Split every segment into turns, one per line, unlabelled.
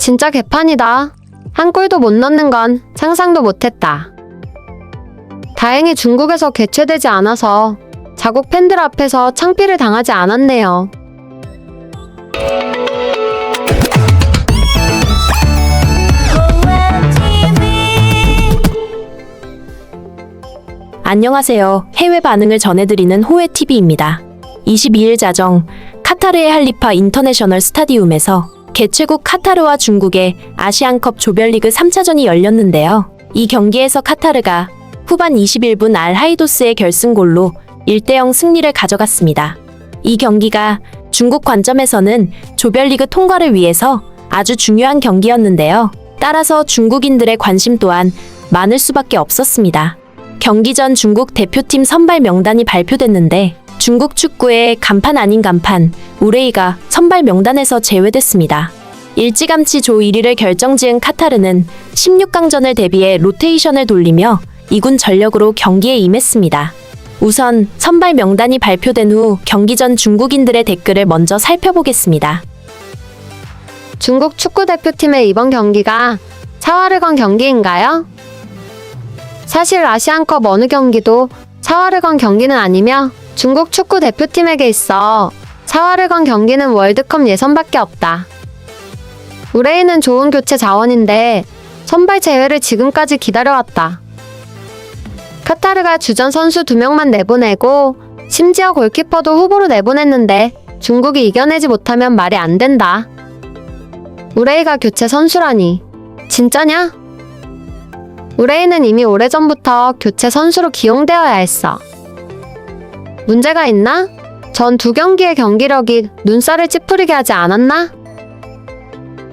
진짜 개판이다. 한 골도 못 넣는 건 상상도 못했다. 다행히 중국에서 개최되지 않아서 자국 팬들 앞에서 창피를 당하지 않았네요.
안녕하세요. 해외 반응을 전해드리는 호외TV입니다. 22일 자정 카타르의 할리파 인터내셔널 스타디움에서 개최국 카타르와 중국의 아시안컵 조별리그 3차전이 열렸는데요. 이 경기에서 카타르가 후반 21분 알하이도스의 결승골로 1대0 승리를 가져갔습니다. 이 경기가 중국 관점에서는 조별리그 통과를 위해서 아주 중요한 경기였는데요. 따라서 중국인들의 관심 또한 많을 수밖에 없었습니다. 경기 전 중국 대표팀 선발 명단이 발표됐는데 중국 축구의 간판 아닌 간판 우레이가 선발 명단에서 제외됐습니다. 일찌감치 조 1위를 결정지은 카타르는 16강전을 대비해 로테이션을 돌리며 2군 전력으로 경기에 임했습니다. 우선 선발 명단이 발표된 후 경기 전 중국인들의 댓글을 먼저 살펴보겠습니다.
중국 축구대표팀의 이번 경기가 사활을 건 경기인가요? 사실 아시안컵 어느 경기도 사활을 건 경기는 아니며 중국 축구 대표팀에게 있어 사활을 건 경기는 월드컵 예선밖에 없다. 우레이는 좋은 교체 자원인데 선발 제외를 지금까지 기다려왔다. 카타르가 주전 선수 2명만 내보내고 심지어 골키퍼도 후보로 내보냈는데 중국이 이겨내지 못하면 말이 안 된다. 우레이가 교체 선수라니. 진짜냐? 우레이는 이미 오래전부터 교체 선수로 기용되어야 했어. 문제가 있나? 전 2경기의 경기력이 눈살을 찌푸리게 하지 않았나?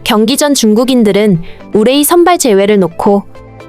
경기 전 중국인들은 우레이 선발 제외를 놓고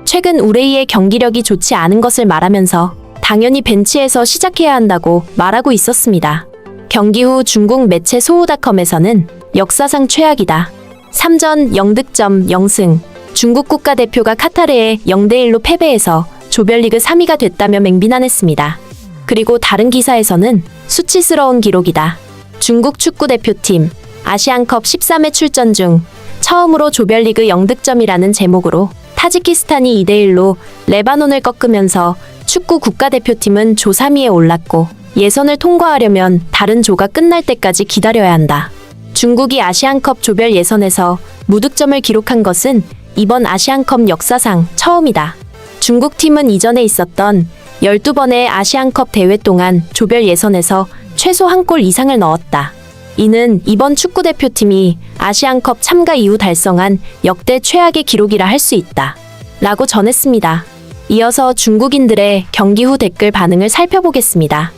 최근 우레이의 경기력이 좋지 않은 것을 말하면서 당연히 벤치에서 시작해야 한다고 말하고 있었습니다. 경기 후 중국 매체 소우닷컴에서는 역사상 최악이다. 3전 0득점 0승. 중국 국가대표가 카타르에 0대1로 패배해서 조별리그 3위가 됐다며 맹비난했습니다. 그리고 다른 기사에서는 수치스러운 기록이다. 중국 축구대표팀 아시안컵 13회 출전 중 처음으로 조별리그 0득점이라는 제목으로 타지키스탄이 2대1로 레바논을 꺾으면서 축구 국가대표팀은 조 3위에 올랐고 예선을 통과하려면 다른 조가 끝날 때까지 기다려야 한다. 중국이 아시안컵 조별 예선에서 무득점을 기록한 것은 이번 아시안컵 역사상 처음이다. 중국 팀은 이전에 있었던 12번의 아시안컵 대회 동안 조별 예선에서 최소 한 골 이상을 넣었다. 이는 이번 축구대표팀이 아시안컵 참가 이후 달성한 역대 최악의 기록이라 할 수 있다. 라고 전했습니다. 이어서 중국인들의 경기 후 댓글 반응을 살펴보겠습니다.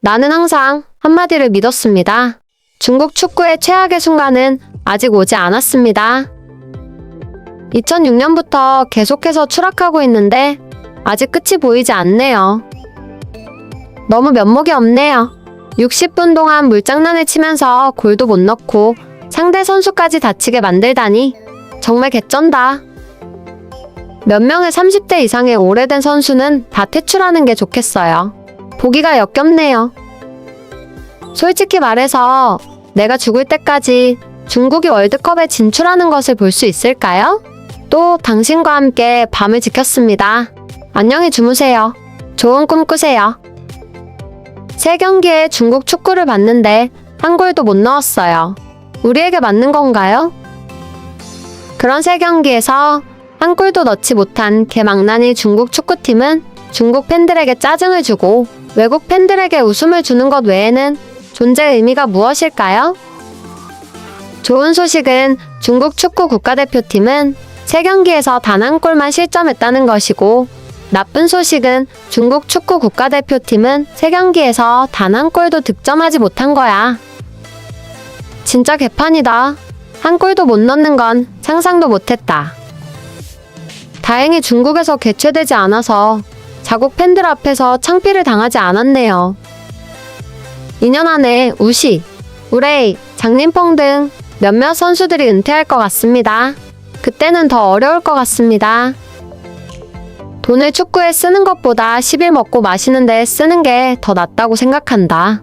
나는 항상 한마디를 믿었습니다. 중국 축구의 최악의 순간은 아직 오지 않았습니다. 2006년부터 계속해서 추락하고 있는데 아직 끝이 보이지 않네요. 너무 면목이 없네요. 60분 동안 물장난을 치면서 골도 못 넣고 상대 선수까지 다치게 만들다니 정말 개쩐다. 몇 명의 30대 이상의 오래된 선수는 다 퇴출하는 게 좋겠어요. 보기가 역겹네요. 솔직히 말해서 내가 죽을 때까지 중국이 월드컵에 진출하는 것을 볼 수 있을까요? 또 당신과 함께 밤을 지켰습니다. 안녕히 주무세요. 좋은 꿈 꾸세요. 3경기에 중국 축구를 봤는데 한 골도 못 넣었어요. 우리에게 맞는 건가요? 그런 3경기에서 한 골도 넣지 못한 개망나니 중국 축구팀은 중국 팬들에게 짜증을 주고 외국 팬들에게 웃음을 주는 것 외에는 존재 의미가 무엇일까요? 좋은 소식은 중국 축구 국가대표팀은 3경기에서 단 한 골만 실점했다는 것이고, 나쁜 소식은 중국 축구 국가대표팀은 3경기에서 단 한 골도 득점하지 못한 거야. 진짜 개판이다. 한 골도 못 넣는 건 상상도 못했다. 다행히 중국에서 개최되지 않아서 자국 팬들 앞에서 창피를 당하지 않았네요. 2년 안에 우시, 우레이, 장림펑 등 몇몇 선수들이 은퇴할 것 같습니다. 그때는 더 어려울 것 같습니다. 돈을 축구에 쓰는 것보다 10일 먹고 마시는 데 쓰는 게 더 낫다고 생각한다.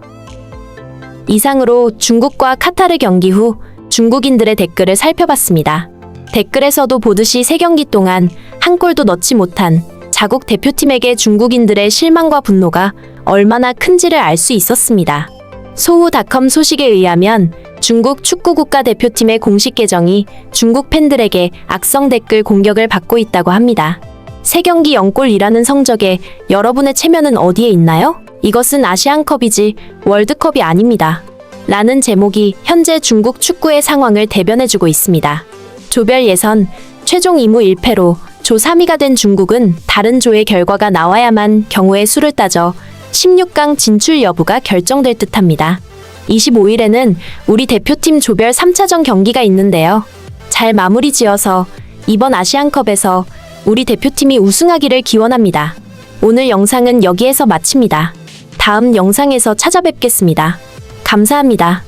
이상으로 중국과 카타르 경기 후 중국인들의 댓글을 살펴봤습니다. 댓글에서도 보듯이 3경기 동안 한 골도 넣지 못한 자국 대표팀에게 중국인들의 실망과 분노가 얼마나 큰지를 알 수 있었습니다. 소후닷컴 소식에 의하면 중국 축구 국가대표팀의 공식 계정이 중국 팬들에게 악성 댓글 공격을 받고 있다고 합니다. 3경기 0골이라는 성적에 여러분의 체면은 어디에 있나요? 이것은 아시안컵이지 월드컵이 아닙니다. 라는 제목이 현재 중국 축구의 상황을 대변해주고 있습니다. 조별 예선 최종 2무 1패로 조 3위가 된 중국은 다른 조의 결과가 나와야만 경우의 수를 따져 16강 진출 여부가 결정될 듯합니다. 25일에는 우리 대표팀 조별 3차전 경기가 있는데요. 잘 마무리 지어서 이번 아시안컵에서 우리 대표팀이 우승하기를 기원합니다. 오늘 영상은 여기에서 마칩니다. 다음 영상에서 찾아뵙겠습니다. 감사합니다.